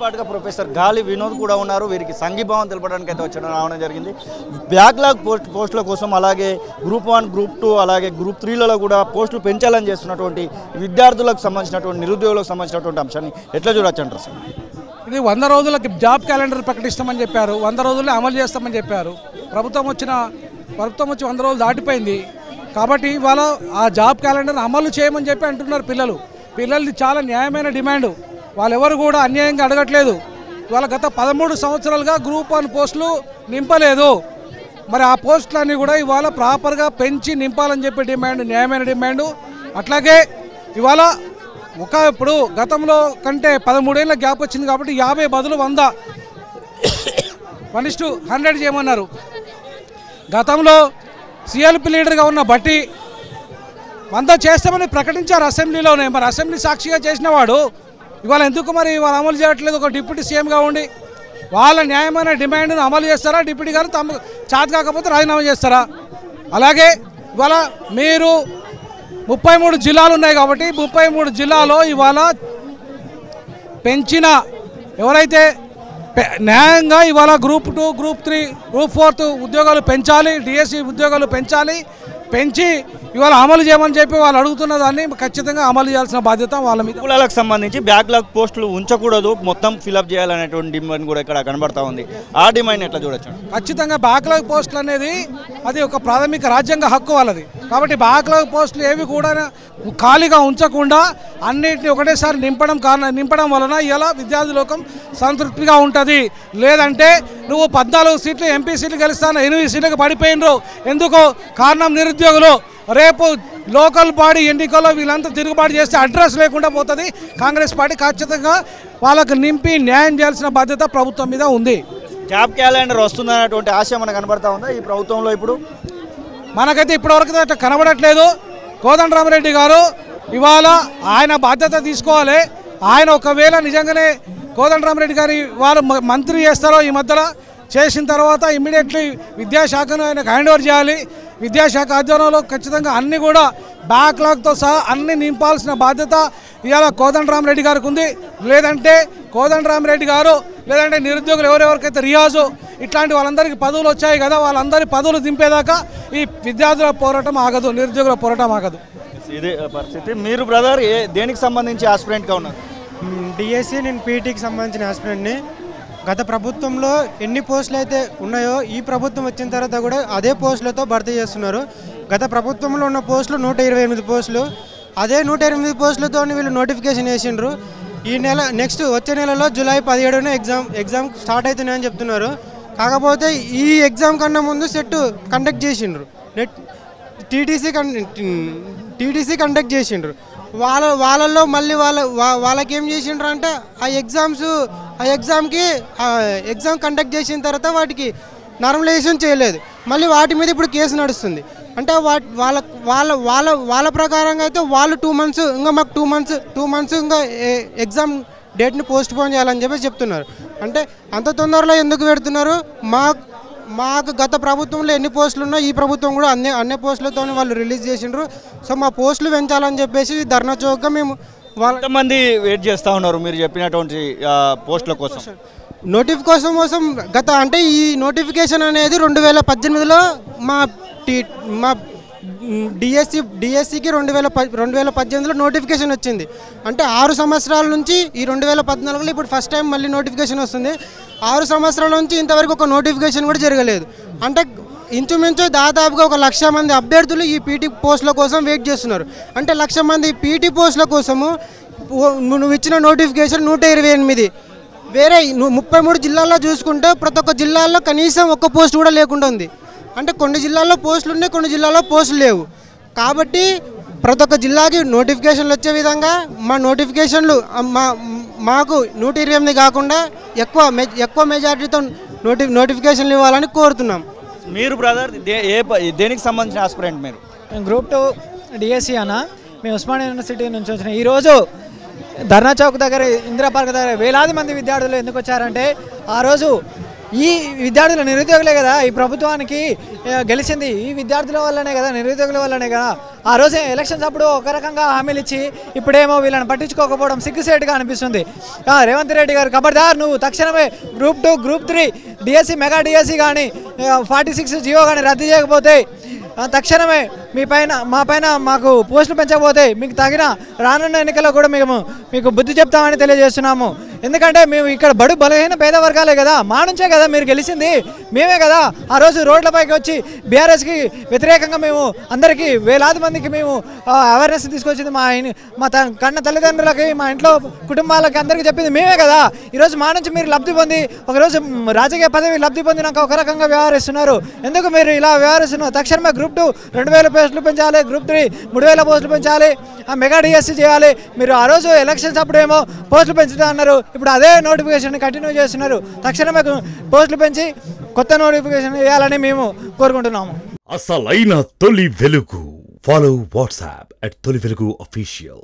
పాటుగా ప్రొఫెసర్ గాలి వినోద్ కూడా ఉన్నారు. వీరికి సంఘీభావం తెలపడానికి అయితే రావడం జరిగింది. బ్యాక్లాగ్ పోస్టుల కోసం అలాగే గ్రూప్ 1, గ్రూప్ 2 అలాగే గ్రూప్ 3లలో కూడా పోస్టులు పెంచాలని చేస్తున్నటువంటి విద్యార్థులకు సంబంధించినటువంటి నిరుద్యోగులకు సంబంధించినటువంటి అంశాన్ని ఎట్లా చూడొచ్చు అంటారు సార్? ఇది 100 రోజులకి జాబ్ క్యాలెండర్ ప్రకటిస్తామని చెప్పారు. 100 రోజుల్లో అమలు చేస్తామని చెప్పారు. ప్రభుత్వం వచ్చి 100 రోజులు దాటిపోయింది కాబట్టి ఇవాళ ఆ జాబ్ క్యాలెండర్ అమలు చేయమని చెప్పి అంటున్నారు పిల్లలది చాలా న్యాయమైన డిమాండ్. వాళ్ళెవరు కూడా అన్యాయంగా అడగట్లేదు. ఇవాళ గత 13 సంవత్సరాలుగా గ్రూప్ 1 పోస్టులు నింపలేదు. మరి ఆ పోస్టులన్నీ కూడా ఇవాళ ప్రాపర్గా పెంచి నింపాలని చెప్పి డిమాండ్, న్యాయమైన డిమాండు. అట్లాగే ఇవాళ ఇప్పుడు గతంలో కంటే 13 ఏళ్ళ గ్యాప్ వచ్చింది కాబట్టి 50 బదులు 100 1:100 చేయమన్నారు. గతంలో సిఎల్పి లీడర్గా ఉన్న బట్టి 100 చేస్తామని ప్రకటించారు అసెంబ్లీలోనే. మరి అసెంబ్లీ సాక్షిగా చేసిన వాడు ఇవాళ ఎందుకు మరి ఇవాళ అమలు చేయట్లేదు? ఒక డిప్యూటీ సీఎంగా ఉండి వాళ్ళ న్యాయమైన డిమాండ్ను అమలు చేస్తారా? డిప్యూటీ గారు తమ చేత కాకపోతే రాజీనామా చేస్తారా? అలాగే ఇవాళ మీరు 33 జిల్లాలు ఉన్నాయి కాబట్టి 33 జిల్లాలో ఇవాళ పెంచిన ఎవరైతే న్యాయంగా ఇవాళ గ్రూప్ 2, గ్రూప్ 3, గ్రూప్ 4 ఉద్యోగాలు పెంచాలి, డిఎస్సి ఉద్యోగాలు పెంచి ఇవాళ అమలు చేయమని చెప్పి వాళ్ళు అడుగుతున్న దాన్ని ఖచ్చితంగా అమలు చేయాల్సిన బాధ్యత వాళ్ళ మీద. కులాలకు సంబంధించి బ్యాక్లాగ్ పోస్టులు ఉంచకూడదు, మొత్తం ఫిలప్ చేయాలనేటువంటి డిమాండ్ కూడా ఇక్కడ కనబడతా ఉంది. ఆ డిమాండ్ ఎట్లా చూడొచ్చు? ఖచ్చితంగా బ్యాక్లాగ్ పోస్టులు అనేది అది ఒక ప్రాథమిక రాజ్యాంగ హక్కు వాళ్ళది. కాబట్టి బ్యాక్లాగ్ పోస్టులు ఏవి కూడా ఖాళీగా ఉంచకుండా అన్నింటినీ ఒకటేసారి నింపడం వలన ఇలా విద్యార్థి లోకం సంతృప్తిగా ఉంటుంది. లేదంటే నువ్వు 14 సీట్లు ఎంపీ సీట్లు గెలుస్తాను 8 సీట్లకు పడిపోయినరు. ఎందుకు? కారణం నిరుద్యోగులు. రేపు లోకల్ బాడీ ఎన్నికల్లో వీళ్ళంతా తిరుగుబాటు చేస్తే అడ్రస్ లేకుండా పోతుంది. కాంగ్రెస్ పార్టీ ఖచ్చితంగా వాళ్ళకు నింపి న్యాయం చేయాల్సిన బాధ్యత ప్రభుత్వం మీద ఉంది. జాబ్ క్యాలెండర్ వస్తుందనేటువంటి ఆశ మనకు కనబడతా ఉందా ఈ ప్రభుత్వంలో? ఇప్పుడు మనకైతే ఇప్పటివరకు అట్లా కనబడట్లేదు. కోదండరామిరెడ్డి గారు ఇవాళ ఆయన బాధ్యత తీసుకోవాలి. ఆయన ఒకవేళ నిజంగానే కోదండరామిరెడ్డి గారి వాళ్ళు మంత్రి చేస్తారో ఈ మధ్యలో చేసిన తర్వాత ఇమ్మీడియట్లీ విద్యాశాఖను ఆయనకు హ్యాండ్ ఓవర్ చేయాలి. విద్యాశాఖ ఆధ్వర్యంలో ఖచ్చితంగా అన్నీ కూడా బ్యాక్లాగ్తో సహా అన్ని నింపాల్సిన బాధ్యత ఇవాళ కోదండరామిరెడ్డి గారికి ఉంది. లేదంటే కోదండరామిరెడ్డి గారు లేదంటే నిరుద్యోగులు ఎవరెవరికైతే రియాజు ఇట్లాంటి వాళ్ళందరికీ పదవులు వచ్చాయి కదా, వాళ్ళందరి పదవులు దింపేదాకా ఈ విద్యార్థుల పోరాటం ఆగదు, నిరుద్యోగుల పోరాటం ఆగదు. ఇదే పరిస్థితి. మీరు బ్రదర్ దేనికి సంబంధించి ఆస్పిరెంట్గా ఉన్నారు? డిఎస్సి, నేను పీటీకి సంబంధించిన ఆస్పిరెంట్ని. గత ప్రభుత్వంలో ఎన్ని పోస్టులు అయితే ఉన్నాయో ఈ ప్రభుత్వం వచ్చిన తర్వాత కూడా అదే పోస్టులతో భర్తీ చేస్తున్నారు. గత ప్రభుత్వంలో ఉన్న పోస్టులు 128 పోస్టులు. అదే 128 పోస్టులతో వీళ్ళు నోటిఫికేషన్ వేసిండ్రు. ఈ నెల వచ్చే నెలలో జూలై 17న ఎగ్జామ్ స్టార్ట్ అవుతున్నాయని చెప్తున్నారు. కాకపోతే ఈ ఎగ్జామ్ కన్నా ముందు సెట్ కండక్ట్ చేసిండ్రు, టీటీసీ కండక్ట్ చేసిండ్రు. వాళ్ళల్లో మళ్ళీ వాళ్ళకి ఏం చేసిండ్రు అంటే ఆ ఎగ్జామ్కి ఎగ్జామ్ కండక్ట్ చేసిన తర్వాత వాటికి నార్మలైజేషన్ చేయలేదు. మళ్ళీ వాటి మీద ఇప్పుడు కేసు నడుస్తుంది. అంటే వాళ్ళ ప్రకారంగా అయితే వాళ్ళు 2 months ఇంకా మాకు 2 months ఇంకా ఎగ్జామ్ డేట్ని పోస్ట్ పోన్ చేయాలని చెప్పి చెప్తున్నారు. అంటే అంత తొందరలో ఎందుకు పెడుతున్నారు? మాకు గత ప్రభుత్వంలో ఎన్ని పోస్టులు ఉన్నా ఈ ప్రభుత్వం కూడా అన్ని పోస్టులతో వాళ్ళు రిలీజ్ చేసిండ్రు. సో మా పోస్టులు పెంచాలని చెప్పేసి ధర్నా చౌక్గా మేము ఎంతమంది వెయిట్ చేస్తూ ఉన్నారు మీరు చెప్పినటువంటి పోస్టుల కోసం? నోటిఫికేషన్ కోసం అంటే ఈ నోటిఫికేషన్ అనేది 2018లో మా డిఎస్సికి 2018లో నోటిఫికేషన్ వచ్చింది. అంటే 6 సంవత్సరాల నుంచి ఈ 2014లో ఇప్పుడు ఫస్ట్ టైం మళ్ళీ నోటిఫికేషన్ వస్తుంది. 6 సంవత్సరాల నుంచి ఇంతవరకు ఒక నోటిఫికేషన్ కూడా జరగలేదు. అంటే ఇంచుమించు దాదాపుగా 1,00,000 మంది అభ్యర్థులు ఈ పీటీ పోస్టుల కోసం వెయిట్ చేస్తున్నారు. అంటే 1,00,000 మంది పీటీ పోస్టుల కోసము నువ్వు ఇచ్చిన నోటిఫికేషన్ 128. వేరే 33 జిల్లాల్లో చూసుకుంటే ప్రతి ఒక్క జిల్లాల్లో కనీసం ఒక్క పోస్ట్ కూడా లేకుండా ఉంది. అంటే కొన్ని జిల్లాల్లో పోస్టులు ఉన్నాయి, కొన్ని జిల్లాల్లో పోస్టులు లేవు. కాబట్టి ప్రతి ఒక్క జిల్లాకి నోటిఫికేషన్లు వచ్చే విధంగా మా నోటిఫికేషన్లు మాకు 128 కాకుండా ఎక్కువ మెజారిటీతో నోటిఫికేషన్లు ఇవ్వాలని కోరుతున్నాం. మీరు బ్రదర్ దేనికి సంబంధించిన ఆస్పిరెంట్? మీరు గ్రూప్ 2 డిఎస్సి అన్న. మేము ఉస్మానియా యూనివర్సిటీ నుంచి వచ్చినాం. ఈరోజు ధర్నా చౌక్ దగ్గర, ఇందిరా పార్క్ దగ్గర వేలాది మంది విద్యార్థులు ఎందుకు వచ్చారంటే ఆ రోజు ఈ విద్యార్థులు నిరుద్యోగులే కదా ఈ ప్రభుత్వానికి గెలిచింది, ఈ విద్యార్థుల వల్లనే కదా, నిరుద్యోగుల వల్లనే కదా. ఆ రోజు ఎలక్షన్స్ అప్పుడు ఒక రకంగా హామీలు ఇచ్చి ఇప్పుడేమో వీళ్ళని పట్టించుకోకపోవడం సిగ్గుసేటుగా అనిపిస్తుంది. రేవంత్ రెడ్డి గారు ఖబర్దార్, నువ్వు తక్షణమే group 2 group 3 DSC mega DSC కానీ 46 జియో కానీ రద్దు చేయకపోతే, తక్షణమే మా పైన మాకు పోస్టులు పెంచకపోతే మీకు తగిన రానున్న ఎన్నికల్లో కూడా మీకు బుద్ధి చెప్తామని తెలియజేస్తున్నాము. ఎందుకంటే మేము ఇక్కడ బడు బలహీన పేద వర్గాలే కదా, మా నుంచే కదా మీరు గెలిచింది, మేమే కదా ఆ రోజు రోడ్లపైకి వచ్చి బీఆర్ఎస్కి వ్యతిరేకంగా మేము అందరికీ వేలాది మందికి మేము అవేర్నెస్ తీసుకొచ్చింది. మా కన్న తల్లిదండ్రులకి, మా ఇంట్లో కుటుంబాలకి అందరికీ చెప్పింది మేమే కదా. ఈరోజు మా నుంచి మీరు లబ్ధి పొంది ఒకరోజు రాజకీయ పదవి లబ్ధి పొందినాక ఒక రకంగా వ్యవహరిస్తున్నారు. ఎందుకు మీరు ఇలా వ్యవహరిస్తున్నారు? తక్షణమే గ్రూప్ 2 2000 పోస్టులు పెంచాలి, గ్రూప్ 3 3000 పోస్టులు పెంచాలి, మెగా డిఎస్సి చేయాలి. మీరు ఆ రోజు ఎలక్షన్స్ అప్పుడేమో పోస్టులు పెంచుతా అన్నారు, ఇప్పుడు అదే నోటిఫికేషన్ కంటిన్యూ చేస్తున్నారు. తక్షణమే పోస్టులు పెంచి కొత్త నోటిఫికేషన్ వేయాలని మేము కోరుకుంటున్నాము. అసలైన తొలి వెలుగు. ఫాలో వాట్సాప్ @తొలి వెలుగు official.